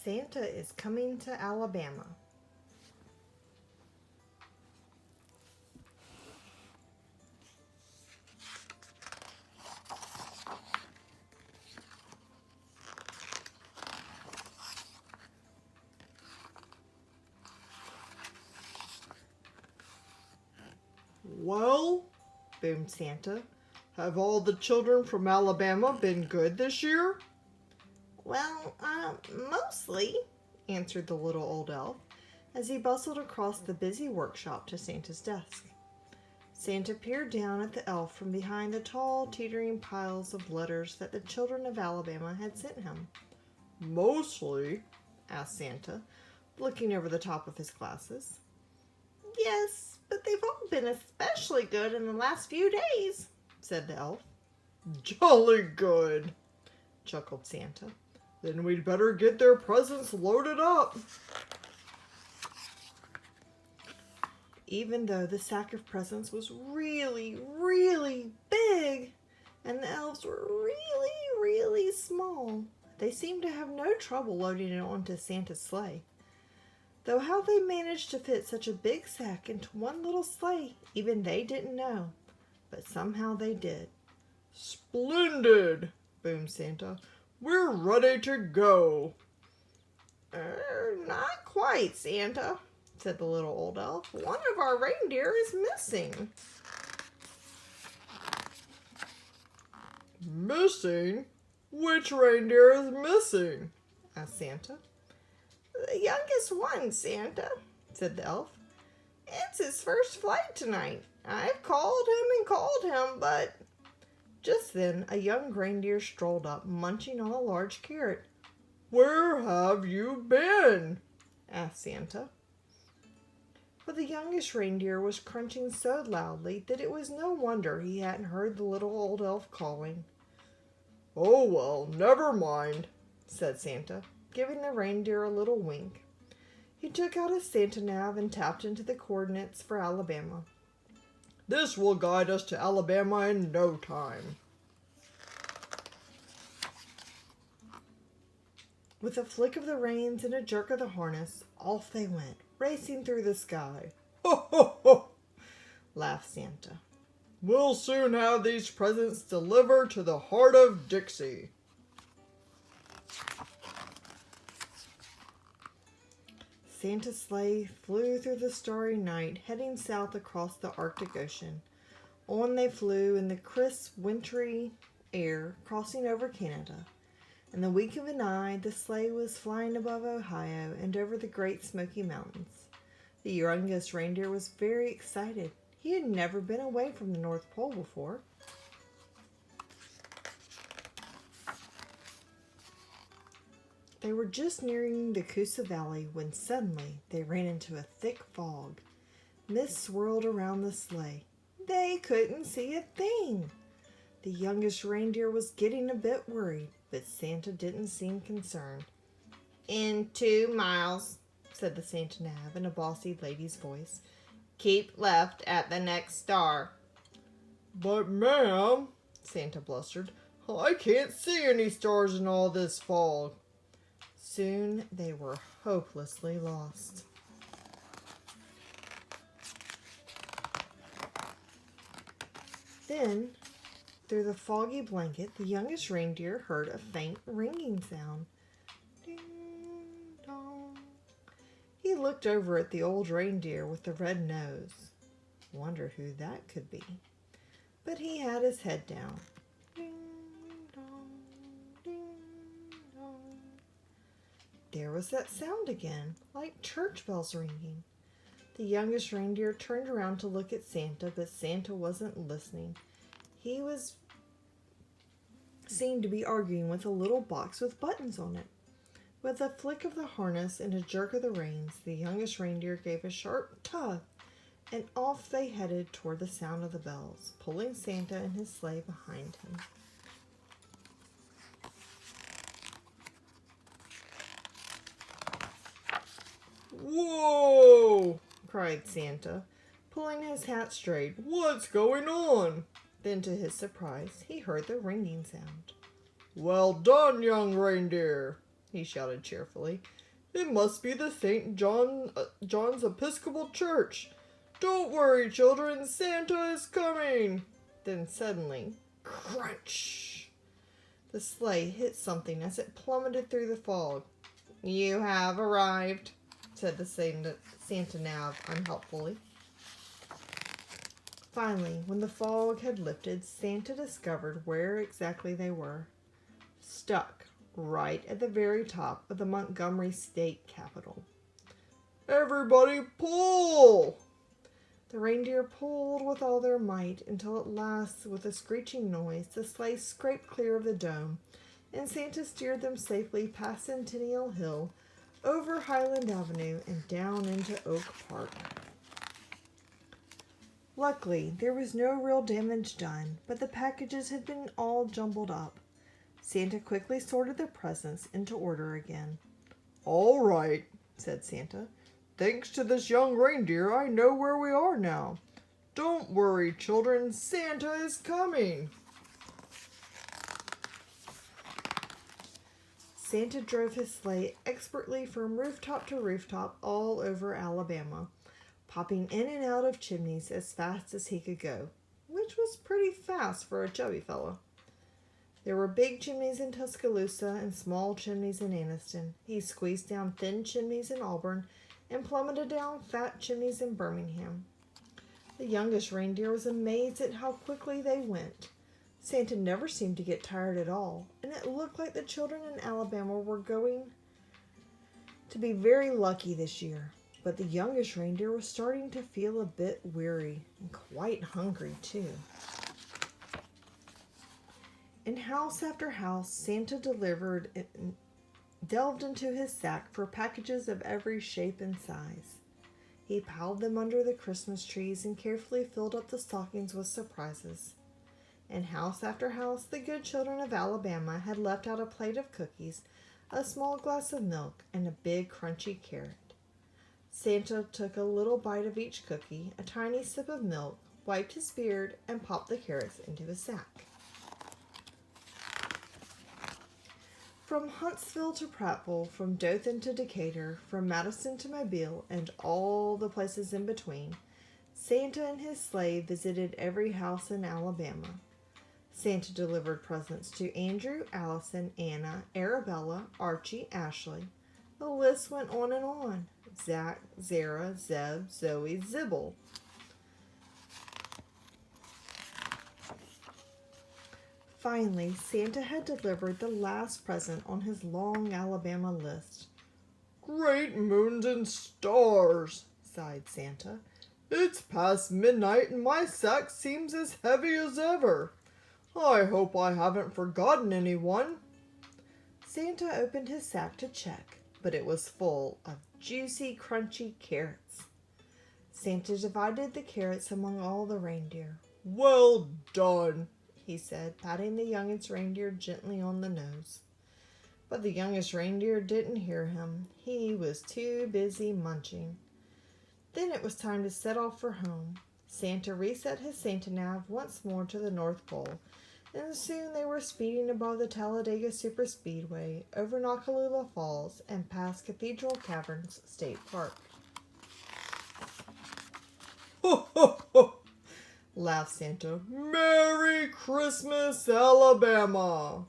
Santa is coming to Alabama. Well, boomed Santa, have all the children from Alabama been good this year? Well, mostly, answered the little old elf as he bustled across the busy workshop to Santa's desk. Santa peered down at the elf from behind the tall, teetering piles of letters that the children of Alabama had sent him. Mostly? Asked Santa, looking over the top of his glasses. Yes, but they've all been especially good in the last few days, said the elf. Jolly good, chuckled Santa. Then we'd better get their presents loaded up. Even though the sack of presents was really, really big, and the elves were really, really small, they seemed to have no trouble loading it onto Santa's sleigh. Though how they managed to fit such a big sack into one little sleigh, even they didn't know. But somehow they did. Splendid, boomed Santa. We're ready to go. Not quite, Santa, said the little old elf. One of our reindeer is missing. Missing? Which reindeer is missing? Asked Santa. The youngest one, Santa, said the elf. It's his first flight tonight. I've called him, but... Just then, a young reindeer strolled up, munching on a large carrot. Where have you been? Asked Santa. But the youngest reindeer was crunching so loudly that it was no wonder he hadn't heard the little old elf calling. Oh, well, never mind, said Santa, giving the reindeer a little wink. He took out his Santa nav and tapped into the coordinates for Alabama. This will guide us to Alabama in no time. With a flick of the reins and a jerk of the harness, off they went, racing through the sky. Ho, ho, ho, laughed Santa. We'll soon have these presents delivered to the heart of Dixie. Santa's sleigh flew through the starry night, heading south across the Arctic Ocean. On they flew in the crisp, wintry air, crossing over Canada. In the wink of an eye, the sleigh was flying above Ohio and over the Great Smoky Mountains. The youngest reindeer was very excited. He had never been away from the North Pole before. They were just nearing the Coosa Valley when suddenly they ran into a thick fog. Mist swirled around the sleigh. They couldn't see a thing. The youngest reindeer was getting a bit worried, but Santa didn't seem concerned. In 2 miles, said the Santa nav in a bossy lady's voice. Keep left at the next star. But, ma'am, Santa blustered, I can't see any stars in all this fog. Soon they were hopelessly lost. Then, through the foggy blanket, the youngest reindeer heard a faint ringing sound. Ding dong. He looked over at the old reindeer with the red nose. Wondered who that could be. But he had his head down. Ding dong, ding dong. There was that sound again, like church bells ringing. The youngest reindeer turned around to look at Santa, but Santa wasn't listening. He seemed to be arguing with a little box with buttons on it. With a flick of the harness and a jerk of the reins, the youngest reindeer gave a sharp tug, and off they headed toward the sound of the bells, pulling Santa and his sleigh behind him. Whoa! cried Santa, pulling his hat straight. What's going on? Then, to his surprise, he heard the ringing sound. Well done, young reindeer, he shouted cheerfully. It must be the John's Episcopal Church. Don't worry, children, Santa is coming. Then suddenly, crunch! The sleigh hit something as it plummeted through the fog. You have arrived, said the Santa Nav unhelpfully. Finally, when the fog had lifted, Santa discovered where exactly they were. Stuck right at the very top of the Montgomery State Capitol. Everybody pull! The reindeer pulled with all their might until at last, with a screeching noise, the sleigh scraped clear of the dome, and Santa steered them safely past Centennial Hill, over Highland Avenue, and down into Oak Park. Luckily, there was no real damage done, but the packages had been all jumbled up. Santa quickly sorted the presents into order again. All right, said Santa. Thanks to this young reindeer, I know where we are now. Don't worry, children, Santa is coming. Santa drove his sleigh expertly from rooftop to rooftop all over Alabama, popping in and out of chimneys as fast as he could go, which was pretty fast for a chubby fellow. There were big chimneys in Tuscaloosa and small chimneys in Anniston. He squeezed down thin chimneys in Auburn and plummeted down fat chimneys in Birmingham. The youngest reindeer was amazed at how quickly they went. Santa never seemed to get tired at all, and it looked like the children in Alabama were going to be very lucky this year. But the youngest reindeer was starting to feel a bit weary and quite hungry, too. In house after house, Santa delved into his sack for packages of every shape and size. He piled them under the Christmas trees and carefully filled up the stockings with surprises. In house after house, the good children of Alabama had left out a plate of cookies, a small glass of milk, and a big crunchy carrot. Santa took a little bite of each cookie, a tiny sip of milk, wiped his beard, and popped the carrots into his sack. From Huntsville to Prattville, from Dothan to Decatur, from Madison to Mobile, and all the places in between, Santa and his sleigh visited every house in Alabama. Santa delivered presents to Andrew, Allison, Anna, Arabella, Archie, Ashley. The list went on and on. Zach, Zara, Zeb, Zoe, Zibble. Finally, Santa had delivered the last present on his long Alabama list. Great moons and stars, sighed Santa. It's past midnight and my sack seems as heavy as ever. I hope I haven't forgotten anyone. Santa opened his sack to check, but it was full of juicy, crunchy carrots. Santa divided the carrots among all the reindeer. Well done, he said, patting the youngest reindeer gently on the nose. But the youngest reindeer didn't hear him. He was too busy munching. Then it was time to set off for home. Santa reset his Santa Nav once more to the North Pole, and soon they were speeding above the Talladega Superspeedway, over Noccalula Falls, and past Cathedral Caverns State Park. Ho, ho, ho! Laughed Santa. Merry Christmas, Alabama!